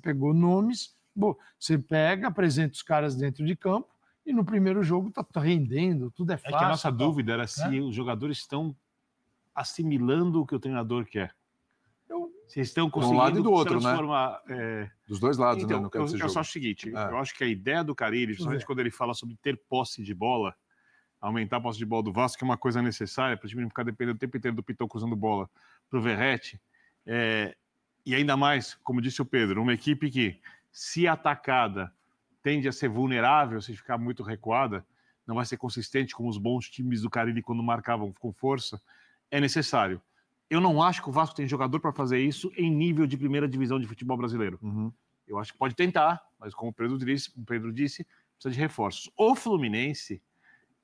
pegou nomes, bom, você pega, apresenta os caras dentro de campo e no primeiro jogo tá rendendo, tudo é fácil. É que a nossa dúvida era se os jogadores estão assimilando o que o treinador quer. Vocês estão conseguindo um lado e do outro, transformar... né? Dos dois lados, então, né? No caso eu só acho o seguinte, eu acho que a ideia do Carille, principalmente quando ele fala sobre ter posse de bola, aumentar a posse de bola do Vasco, que é uma coisa necessária para o time não ficar dependendo o tempo inteiro do Pitão cruzando bola para o Verratti, e ainda mais, como disse o Pedro, uma equipe que, se atacada, tende a ser vulnerável, se ficar muito recuada, não vai ser consistente como os bons times do Carille quando marcavam com força, é necessário. Eu não acho que o Vasco tem jogador para fazer isso em nível de primeira divisão de futebol brasileiro. Eu acho que pode tentar, mas como o Pedro disse, precisa de reforços. O Fluminense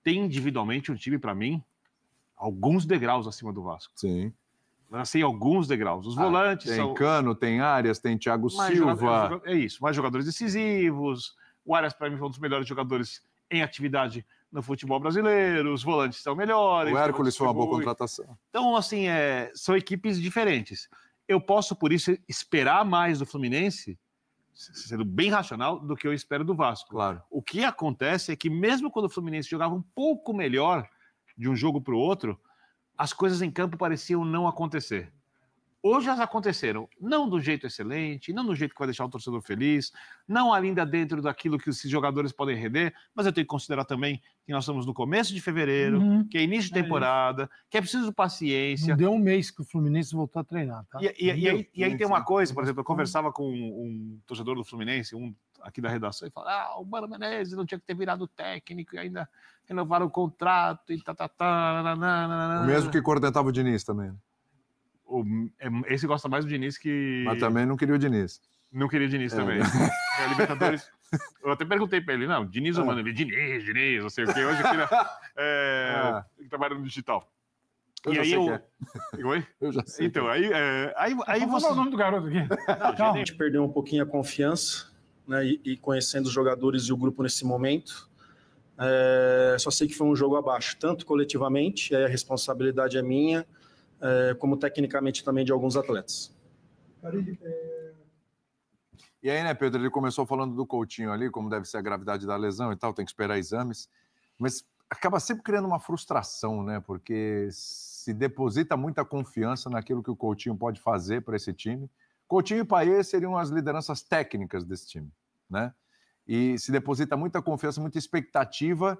tem individualmente um time, para mim, alguns degraus acima do Vasco. Sim. Assim, alguns degraus. Os volantes tem são... Cano, tem Arias, tem Thiago Silva. É isso, mais jogadores decisivos. O Arias, para mim, foi um dos melhores jogadores em atividade no futebol brasileiro. Os volantes estão melhores. O Hércules foi uma boa contratação. Então, assim, são equipes diferentes. Eu posso, por isso, esperar mais do Fluminense, sendo bem racional, do que eu espero do Vasco. Claro. O que acontece é que, mesmo quando o Fluminense jogava um pouco melhor de um jogo para o outro, as coisas em campo pareciam não acontecer. Hoje elas aconteceram, não do jeito excelente, não do jeito que vai deixar o torcedor feliz, não ainda dentro daquilo que esses jogadores podem render, mas eu tenho que considerar também que nós estamos no começo de fevereiro, que é início de temporada, que é preciso paciência. Não deu um mês que o Fluminense voltou a treinar, tá? E aí tem uma coisa, por exemplo, eu conversava com um torcedor do Fluminense, aqui da redação, e falava, o Mano Menezes não tinha que ter virado técnico e ainda renovaram o contrato e O mesmo que coordenava o Diniz também. Esse gosta mais do Diniz que... Mas também não queria o Diniz. Não queria o Diniz também. Libertadores... Eu até perguntei pra ele, não, Diniz ou Mano? Ele, Diniz, não sei o quê. Hoje eu queria... Ele trabalha no digital. Eu já sei. Então, aí Vamos falar o nome do garoto aqui. A gente perdeu um pouquinho a confiança, né, e conhecendo os jogadores e o grupo nesse momento, só sei que foi um jogo abaixo, tanto coletivamente, e aí a responsabilidade é minha, como tecnicamente também de alguns atletas. E aí, né, Pedro, ele começou falando do Coutinho ali, como deve ser a gravidade da lesão e tal, tem que esperar exames, mas acaba sempre criando uma frustração, né, porque se deposita muita confiança naquilo que o Coutinho pode fazer para esse time. Coutinho e Payet seriam as lideranças técnicas desse time, né, e se deposita muita confiança, muita expectativa,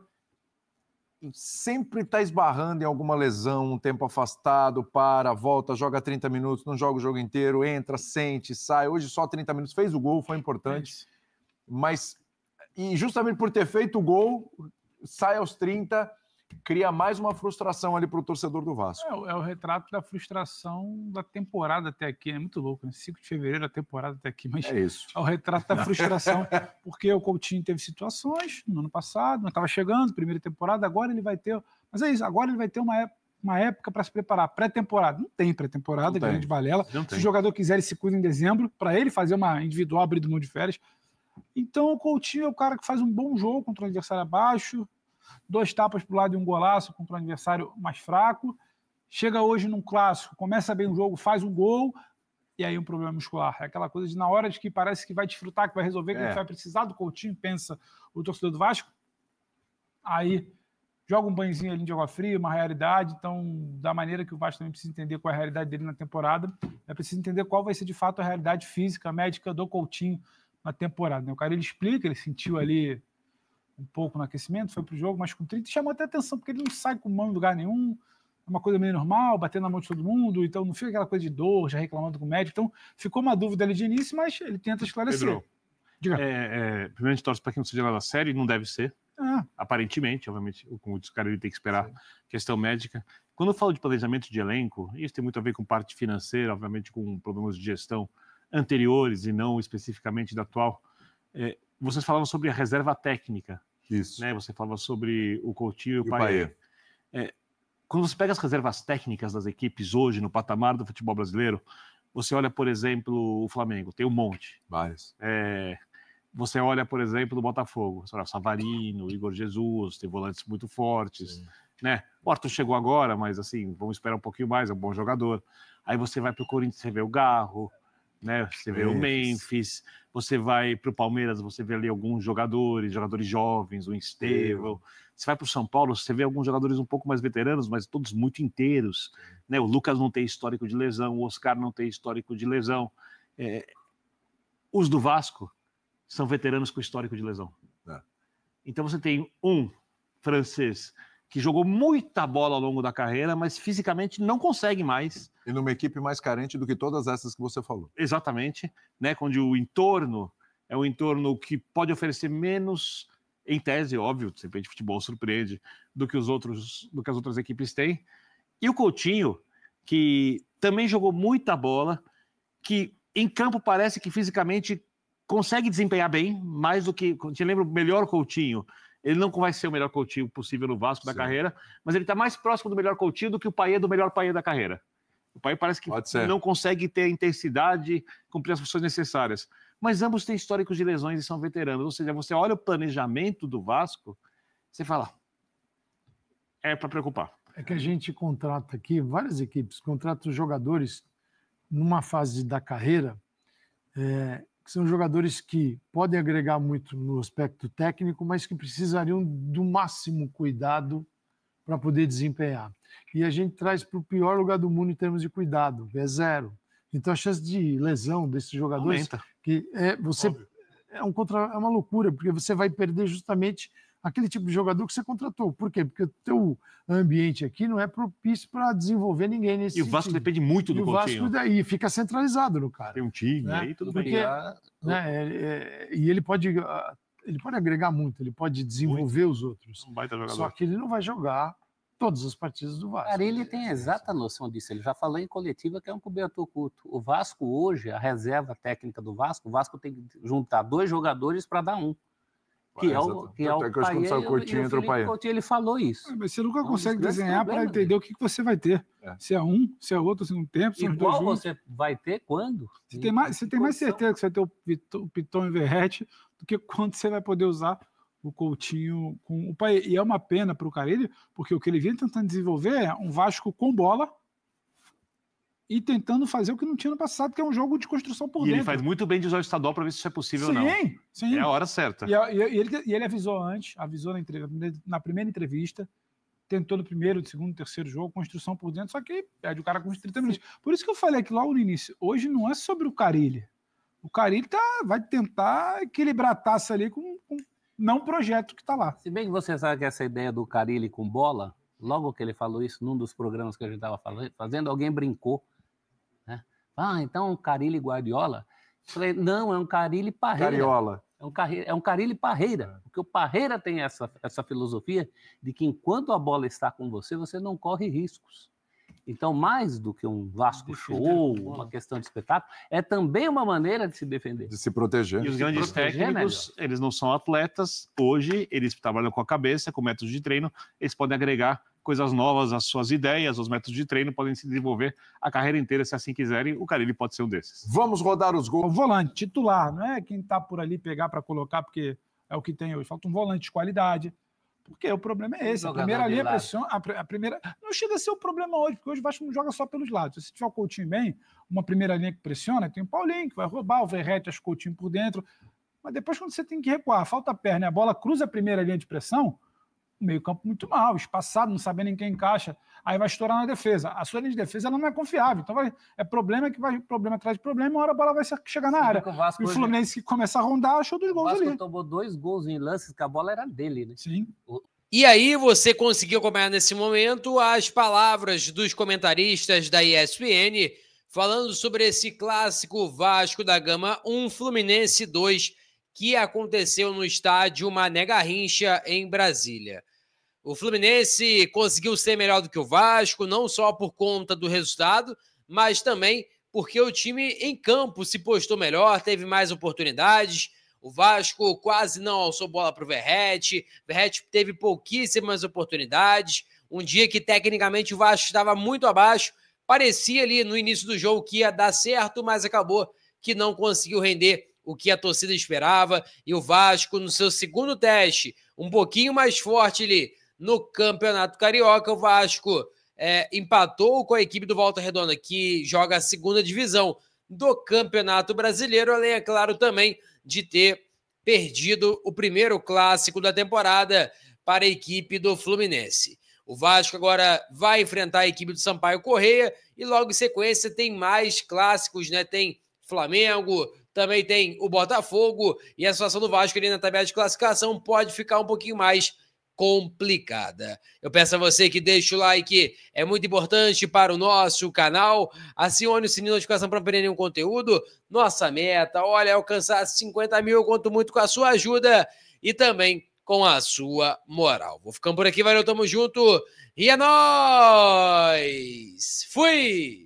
sempre está esbarrando em alguma lesão, um tempo afastado, volta, joga 30 minutos, não joga o jogo inteiro, entra, sente, sai. Hoje só 30 minutos, fez o gol, foi importante. Mas, e justamente por ter feito o gol, sai aos 30, cria mais uma frustração ali para o torcedor do Vasco. É o retrato da frustração da temporada até aqui. É muito louco, né? 5 de fevereiro a temporada até aqui, mas é isso. É o retrato da frustração, porque o Coutinho teve situações no ano passado, não estava chegando, primeira temporada, agora ele vai ter... Mas é isso, agora ele vai ter uma época para se preparar. Pré-temporada. Não tem pré-temporada, grande balela. Se o jogador quiser, ele se cuida em dezembro, para ele fazer uma individual abrindo mão de férias. Então o Coutinho é o cara que faz um bom jogo contra o adversário abaixo, 2 tapas para o lado e um golaço contra um adversário mais fraco, chega hoje num clássico, começa bem o jogo, faz um gol, e aí um problema muscular. É aquela coisa de na hora de que parece que vai desfrutar, que vai resolver, que vai precisar do Coutinho, pensa o torcedor do Vasco, aí joga um banhozinho ali de água fria, uma realidade. Então, da maneira que o Vasco também precisa entender qual é a realidade dele na temporada, é preciso entender qual vai ser de fato a realidade física, médica do Coutinho na temporada. O cara, ele explica, ele sentiu ali um pouco no aquecimento, foi pro jogo, mas com 30 chamou até atenção, porque ele não sai com mão em lugar nenhum, é uma coisa meio normal, batendo na mão de todo mundo, então não fica aquela coisa de dor, já reclamando com o médico. Então, ficou uma dúvida ali de início, mas ele tenta esclarecer. Pedro, diga. Primeiro a gente torce para que não seja nada sério, não deve ser. Aparentemente, obviamente, como disse o cara, ele tem que esperar questão médica. Quando eu falo de planejamento de elenco, isso tem muito a ver com parte financeira, obviamente com problemas de gestão anteriores e não especificamente da atual. Vocês falavam sobre a reserva técnica. Isso. Né? Você falava sobre o Coutinho e o Payet. Quando você pega as reservas técnicas das equipes hoje, no patamar do futebol brasileiro, você olha, por exemplo, o Flamengo, tem um monte. Vários. Você olha, por exemplo, o Botafogo, você olha o Savarino, o Igor Jesus, tem volantes muito fortes. Né? O Arthur chegou agora, mas assim, vamos esperar um pouquinho mais, é um bom jogador. Aí você vai para o Corinthians, você vê o Garro, né? Você vê o Memphis, você vai para o Palmeiras, você vê ali alguns jogadores jovens, o Estevão. Você vai para o São Paulo, você vê alguns jogadores um pouco mais veteranos, mas todos muito inteiros, né? O Lucas não tem histórico de lesão, o Oscar não tem histórico de lesão. Os do Vasco são veteranos com histórico de lesão. Então você tem um francês que jogou muita bola ao longo da carreira, mas fisicamente não consegue mais. E numa equipe mais carente do que todas essas que você falou. Exatamente, né? Onde o entorno é um entorno que pode oferecer menos, em tese, óbvio, sempre de futebol surpreende, do que as outras equipes têm. E o Coutinho, que também jogou muita bola, que em campo parece que fisicamente consegue desempenhar bem, mais do que... Te lembra o melhor Coutinho? Ele não vai ser o melhor Coutinho possível no Vasco da carreira, mas ele está mais próximo do melhor Coutinho do que o Payet do melhor Payet da carreira. O Payet parece que não consegue ter a intensidade, cumprir as funções necessárias. Mas ambos têm históricos de lesões e são veteranos. Ou seja, você olha o planejamento do Vasco, você fala, é para preocupar. É que a gente contrata aqui, várias equipes contratam jogadores numa fase da carreira, que são jogadores que podem agregar muito no aspecto técnico, mas que precisariam do máximo cuidado para poder desempenhar. E a gente traz para o pior lugar do mundo em termos de cuidado, é 0. Então a chance de lesão desses jogadores aumenta. Que é uma loucura, porque você vai perder justamente aquele tipo de jogador que você contratou. Por quê? Porque o teu ambiente aqui não é propício para desenvolver ninguém nesse sentido. E o Vasco depende muito do Coutinho. E o Vasco daí fica centralizado no cara. Tem um time, né? Aí tudo porque, bem. E ele pode agregar muito, ele pode desenvolver os outros. Um baita jogador. Só que ele não vai jogar todas as partidas do Vasco. Cara, ele tem a exata noção disso. Ele já falou em coletiva que é um cobertor oculto. O Vasco hoje, a reserva técnica do Vasco, o Vasco tem que juntar 2 jogadores para dar um. Que é o Payet o Coutinho, entra o Payet. Coutinho, ele falou isso. Mas você nunca consegue desenhar para entender o que você vai ter. Se é um, se é outro, se não tem, se e qual você vai ter quando? Você tem mais certeza que você vai ter o Piton e o Verratti do que quando você vai poder usar o Coutinho com o Payet. E é uma pena para o Carille, porque o que ele vinha tentando desenvolver é um Vasco com bola e tentando fazer o que não tinha no passado, que é um jogo de construção por dentro. E ele faz muito bem de usar o estadual para ver se isso é possível ou não. Sim. É a hora certa. E ele avisou antes, na primeira entrevista, tentou no primeiro, no segundo, no terceiro jogo, construção por dentro, só que perde o cara com os 30 minutos. Por isso que eu falei aqui logo no início, hoje não é sobre o Carille. O Carille vai tentar equilibrar a taça ali com não projeto que está lá. Se bem que você sabe que essa ideia do Carille com bola, logo que ele falou isso num dos programas que a gente estava fazendo, alguém brincou. Né? Então o Carille Guardiola? Eu falei, não, é um Carille Parreira. Cariola. É um Carille Parreira, porque o Parreira tem essa filosofia de que enquanto a bola está com você, você não corre riscos. Então, mais do que um Vasco show, uma questão de espetáculo, é também uma maneira de se defender. De se proteger. E os grandes técnicos, eles não são atletas. Hoje, eles trabalham com a cabeça, com métodos de treino. Eles podem agregar coisas novas às suas ideias, os métodos de treino podem se desenvolver a carreira inteira, se assim quiserem. O Carille pode ser um desses. Vamos rodar os gols. O volante titular, não é quem está por ali pegar para colocar, porque é o que tem hoje. Falta um volante de qualidade. Porque o problema é esse. A primeira linha pressiona. A primeira. Não chega a ser o problema hoje, porque hoje o Vasco não joga só pelos lados. Se tiver o Coutinho bem, uma primeira linha que pressiona, tem o Paulinho, que vai roubar, o Verratti, acho que o Coutinho por dentro. Mas depois, quando você tem que recuar, falta a perna e a bola cruza a primeira linha de pressão, o meio-campo muito mal, espaçado, não sabendo em quem encaixa, aí vai estourar na defesa. A sua linha de defesa ela não é confiável. Então problema atrás de problema, uma hora a bola vai chegar na área. E o Fluminense que começa a rondar, achou 2 gols ali. O Vasco tomou 2 gols em lances que a bola era dele, né? Sim. E aí você conseguiu acompanhar nesse momento as palavras dos comentaristas da ESPN falando sobre esse clássico Vasco da Gama 1, Fluminense 2, que aconteceu no estádio Mané Garrincha, em Brasília. O Fluminense conseguiu ser melhor do que o Vasco, não só por conta do resultado, mas também porque o time em campo se postou melhor, teve mais oportunidades. O Vasco quase não alçou bola para o Verratti teve pouquíssimas oportunidades. Um dia que tecnicamente o Vasco estava muito abaixo, parecia ali no início do jogo que ia dar certo, mas acabou que não conseguiu render o que a torcida esperava, e o Vasco, no seu segundo teste, um pouquinho mais forte ali no Campeonato Carioca, o Vasco empatou com a equipe do Volta Redonda, que joga a segunda divisão do Campeonato Brasileiro, além, é claro, também de ter perdido o primeiro clássico da temporada para a equipe do Fluminense. O Vasco agora vai enfrentar a equipe do Sampaio Corrêa e logo em sequência tem mais clássicos, né? Tem Flamengo, também tem o Botafogo e a situação do Vasco ali na tabela de classificação pode ficar um pouquinho mais complicada. Eu peço a você que deixe o like, é muito importante para o nosso canal. Acione o sininho de notificação para não perder nenhum conteúdo. Nossa meta, olha, é alcançar 50 mil, eu conto muito com a sua ajuda e também com a sua moral. Vou ficando por aqui, valeu, tamo junto e é nóis! Fui!